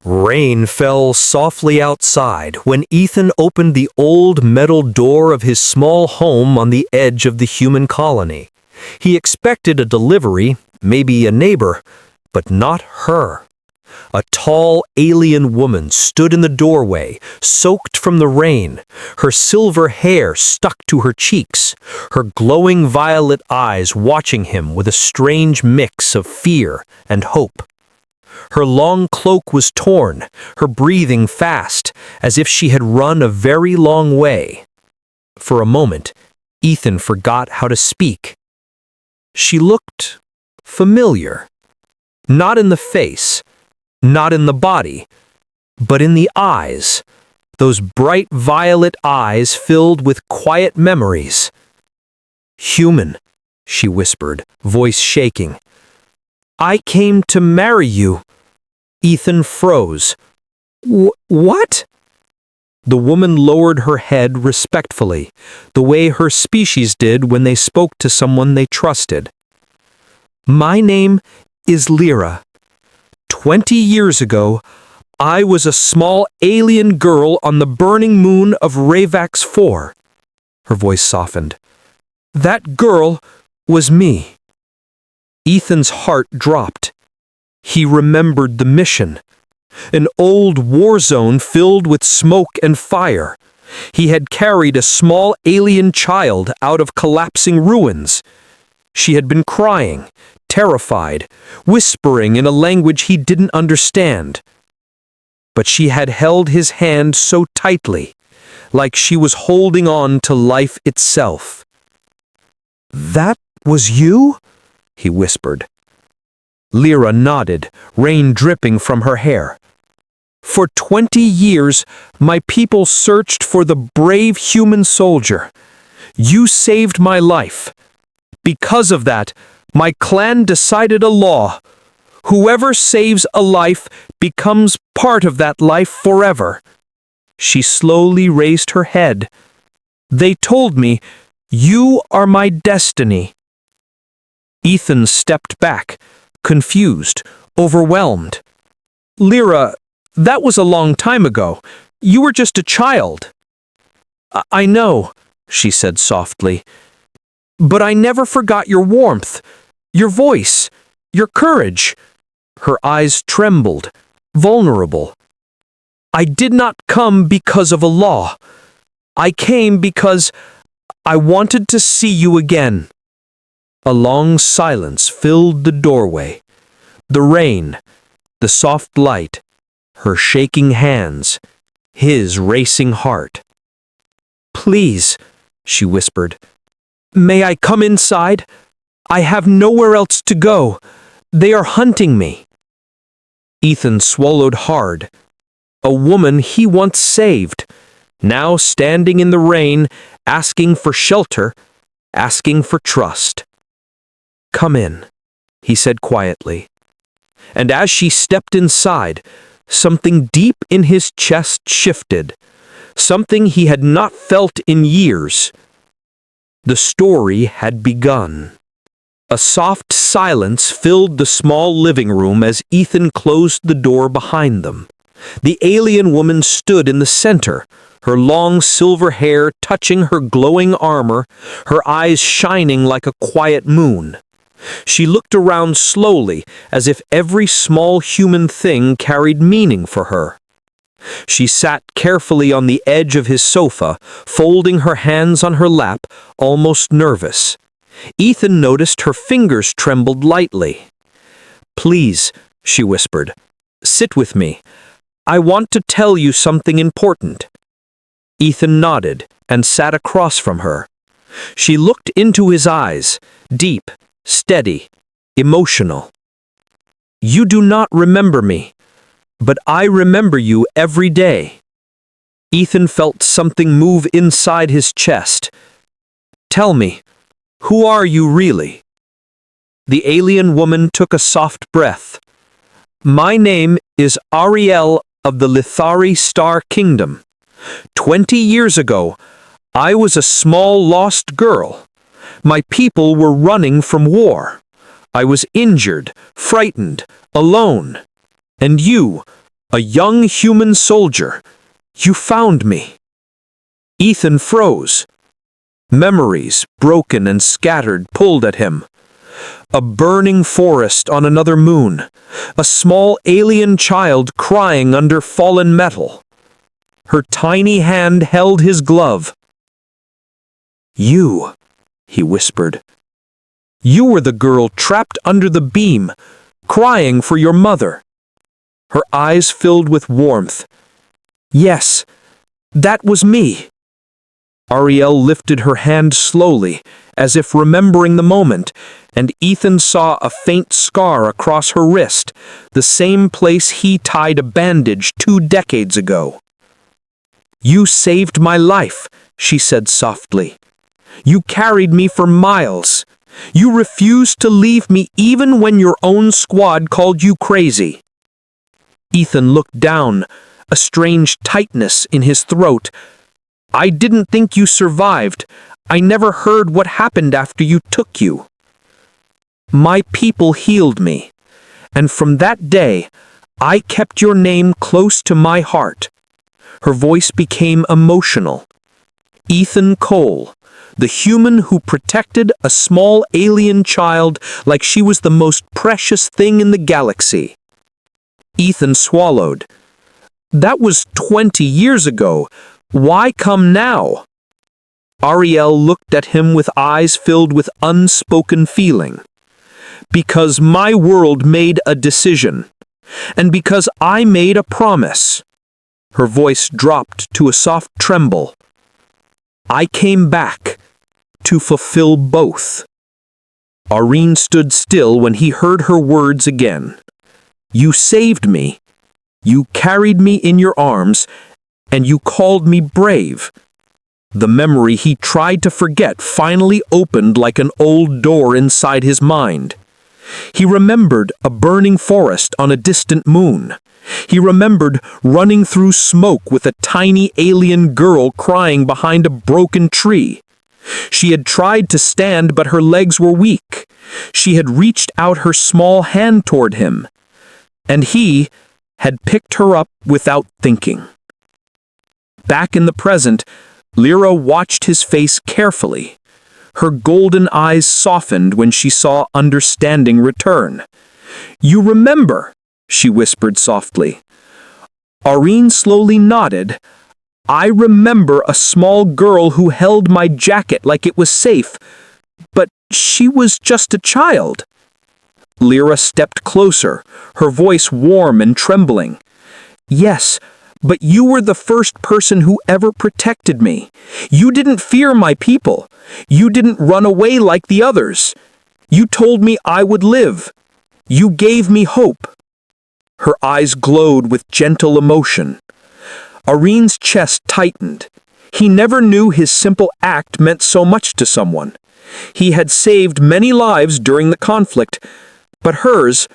Rain fell softly outside when Ethan opened the old metal door of his small home on the edge of the human colony. He expected a delivery, maybe a neighbor, but not her. A tall alien woman stood in the doorway, soaked from the rain, her silver hair stuck to her cheeks, her glowing violet eyes watching him with a strange mix of fear and hope. Her long cloak was torn, her breathing fast, as if she had run a very long way. For a moment, Ethan forgot how to speak. She looked familiar. Not in the face, not in the body, but in the eyes, those bright violet eyes filled with quiet memories. "Human," she whispered, voice shaking. "I came to marry you." Ethan froze. What? The woman lowered her head respectfully, the way her species did when they spoke to someone they trusted. "My name is Lyra. 20 years ago, I was a small alien girl on the burning moon of Ravax 4. Her voice softened. "That girl was me." Ethan's heart dropped. He remembered the mission. An old war zone filled with smoke and fire. He had carried a small alien child out of collapsing ruins. She had been crying, terrified, whispering in a language he didn't understand. But she had held his hand so tightly, like she was holding on to life itself. "That was you?" he whispered. Lyra nodded, rain dripping from her hair. "For 20 years, my people searched for the brave human soldier. You saved my life. Because of that, my clan decided a law. Whoever saves a life becomes part of that life forever." She slowly raised her head. "They told me, you are my destiny." Ethan stepped back, confused, overwhelmed. "Lyra, that was a long time ago. You were just a child." I know," she said softly. "But I never forgot your warmth, your voice, your courage." Her eyes trembled, vulnerable. "I did not come because of a law. I came because I wanted to see you again." A long silence filled the doorway. The rain, the soft light, her shaking hands, his racing heart. "Please," she whispered, "may I come inside? I have nowhere else to go. They are hunting me." Ethan swallowed hard. A woman he once saved, now standing in the rain, asking for shelter, asking for trust. "Come in," he said quietly. And as she stepped inside, something deep in his chest shifted, something he had not felt in years. The story had begun. A soft silence filled the small living room as Ethan closed the door behind them. The alien woman stood in the center, her long silver hair touching her glowing armor, her eyes shining like a quiet moon. She looked around slowly, as if every small human thing carried meaning for her. She sat carefully on the edge of his sofa, folding her hands on her lap, almost nervous. Ethan noticed her fingers trembled lightly. "Please," she whispered, "sit with me. I want to tell you something important." Ethan nodded and sat across from her. She looked into his eyes, deep, steady, emotional. "You do not remember me, but I remember you every day." Ethan felt something move inside his chest. "Tell me, who are you really?" The alien woman took a soft breath. "My name is Ariel of the Lithari Star Kingdom. 20 years ago, I was a small lost girl. My people were running from war. I was injured, frightened, alone. And you, A young human soldier. You found me. Ethan froze. Memories, broken and scattered, pulled at him. A burning forest on another moon. A small alien child crying under fallen metal. Her tiny hand held his glove. You, he whispered. You were the girl trapped under the beam, crying for your mother. Her eyes filled with warmth. Yes, that was me. Ariel lifted her hand slowly, as if remembering the moment, and Ethan saw a faint scar across her wrist, the same place he tied a bandage 2 decades ago. You saved my life, she said softly. You carried me for miles. You refused to leave me even when your own squad called you crazy. Ethan looked down, a strange tightness in his throat. I didn't think you survived. I never heard what happened after you took you. My people healed me, and from that day, I kept your name close to my heart. Her voice became emotional. Ethan Cole, the human who protected a small alien child like she was the most precious thing in the galaxy. Ethan swallowed. That was 20 years ago. Why come now? Ariel looked at him with eyes filled with unspoken feeling. Because my world made a decision, and because I made a promise. Her voice dropped to a soft tremble. I came back to fulfill both. Irene stood still when he heard her words again. You saved me. You carried me in your arms, and you called me brave. The memory he tried to forget finally opened like an old door inside his mind. He remembered a burning forest on a distant moon. He remembered running through smoke with a tiny alien girl crying behind a broken tree. She had tried to stand, but her legs were weak. She had reached out her small hand toward him, and he had picked her up without thinking. Back in the present, Lyra watched his face carefully. Her golden eyes softened when she saw understanding return. You remember, she whispered softly. Irene slowly nodded. I remember a small girl who held my jacket like it was safe, but she was just a child. Lyra stepped closer, her voice warm and trembling. Yes, but you were the first person who ever protected me. You didn't fear my people. You didn't run away like the others. You told me I would live. You gave me hope. Her eyes glowed with gentle emotion. Irene's chest tightened. He never knew his simple act meant so much to someone. He had saved many lives during the conflict, but hers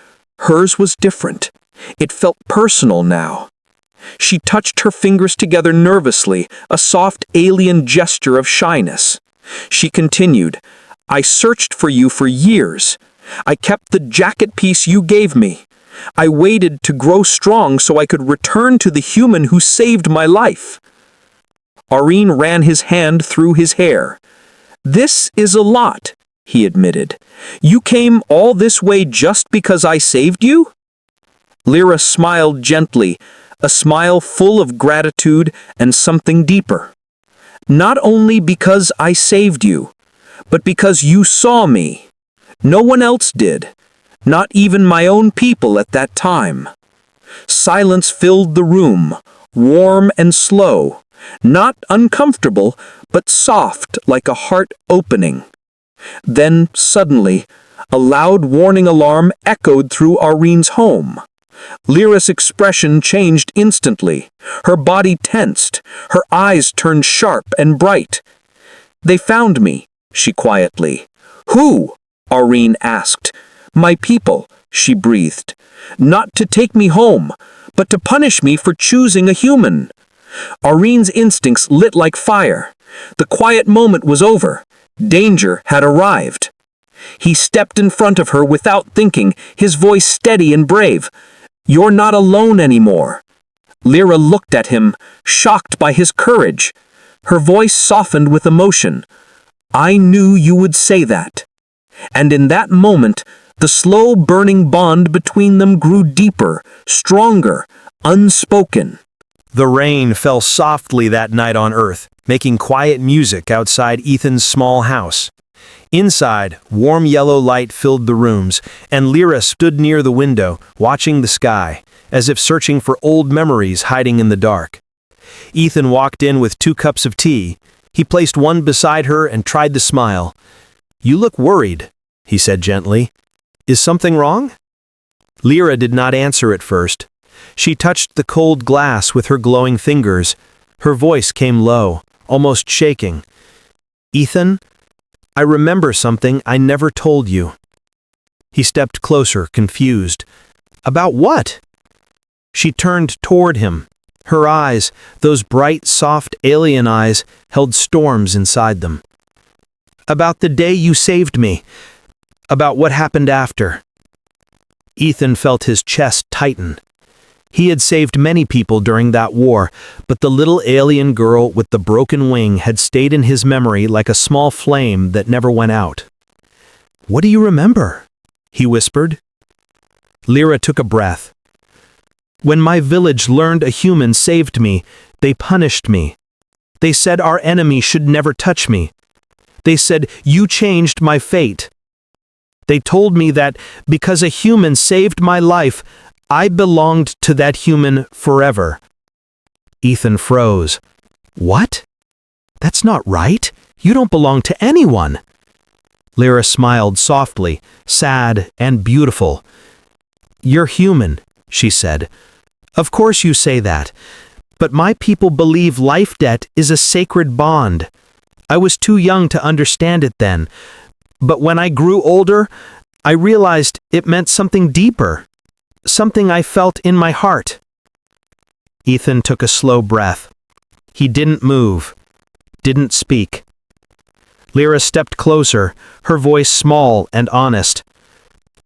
was different. It felt personal now. She touched her fingers together nervously, a soft alien gesture of shyness. She continued, I searched for you for years. I kept the jacket piece you gave me. I waited to grow strong so I could return to the human who saved my life. Irene ran his hand through his hair. This is a lot, he admitted. You came all this way just because I saved you? Lyra smiled gently, a smile full of gratitude and something deeper. Not only because I saved you, but because you saw me. No one else did, not even my own people at that time. Silence filled the room, warm and slow, not uncomfortable, but soft like a heart opening. Then, suddenly, a loud warning alarm echoed through Irene's home. Lyra's expression changed instantly. Her body tensed, her eyes turned sharp and bright. They found me, she quietly. Who? Irene asked. My people, she breathed. Not to take me home, but to punish me for choosing a human. Irene's instincts lit like fire. The quiet moment was over. Danger had arrived. He stepped in front of her without thinking, his voice steady and brave. You're not alone anymore. Lyra looked at him, shocked by his courage. Her voice softened with emotion. "I knew you would say that." And in that moment, the slow-burning bond between them grew deeper, stronger, unspoken. The rain fell softly that night on Earth, making quiet music outside Ethan's small house. Inside, warm yellow light filled the rooms, and Lyra stood near the window, watching the sky, as if searching for old memories hiding in the dark. Ethan walked in with 2 cups of tea. He placed one beside her and tried to smile. "You look worried," he said gently. "Is something wrong?" Lyra did not answer at first. She touched the cold glass with her glowing fingers. Her voice came low, almost shaking. "Ethan, I remember something I never told you." He stepped closer, confused. "About what?" She turned toward him. Her eyes, those bright, soft alien eyes, held storms inside them. "About the day you saved me. About what happened after." Ethan felt his chest tighten. He had saved many people during that war, but the little alien girl with the broken wing had stayed in his memory like a small flame that never went out. "What do you remember?" he whispered. Lyra took a breath. "When my village learned a human saved me, they punished me. They said our enemy should never touch me. They said, 'You changed my fate.' They told me that because a human saved my life, I belonged to that human forever." Ethan froze. "What? That's not right. You don't belong to anyone." Lyra smiled softly, sad and beautiful. "You're human," she said. "Of course you say that. But my people believe life debt is a sacred bond. I was too young to understand it then. But when I grew older, I realized it meant something deeper. Something I felt in my heart." Ethan took a slow breath. He didn't move, didn't speak. Lyra stepped closer, her voice small and honest.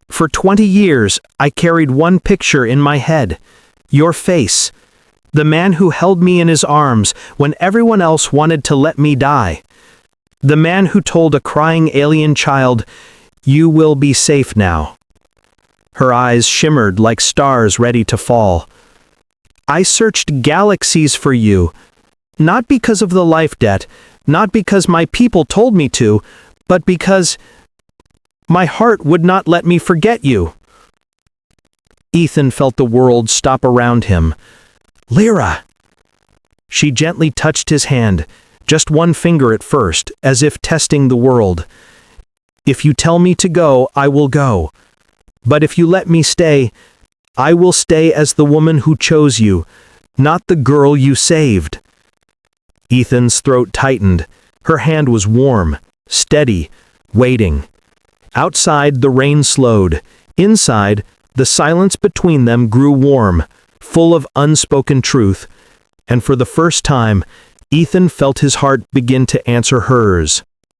"For 20 years, I carried one picture in my head. Your face. The man who held me in his arms when everyone else wanted to let me die. The man who told a crying alien child, 'You will be safe now.'" Her eyes shimmered like stars ready to fall. "I searched galaxies for you, not because of the life debt, not because my people told me to, but because my heart would not let me forget you." Ethan felt the world stop around him. "Lyra!" She gently touched his hand, just one finger at first, as if testing the world. "If you tell me to go, I will go. But if you let me stay, I will stay as the woman who chose you, not the girl you saved." Ethan's throat tightened. Her hand was warm, steady, waiting. Outside, the rain slowed. Inside, the silence between them grew warm, full of unspoken truth, and for the first time, Ethan felt his heart begin to answer hers.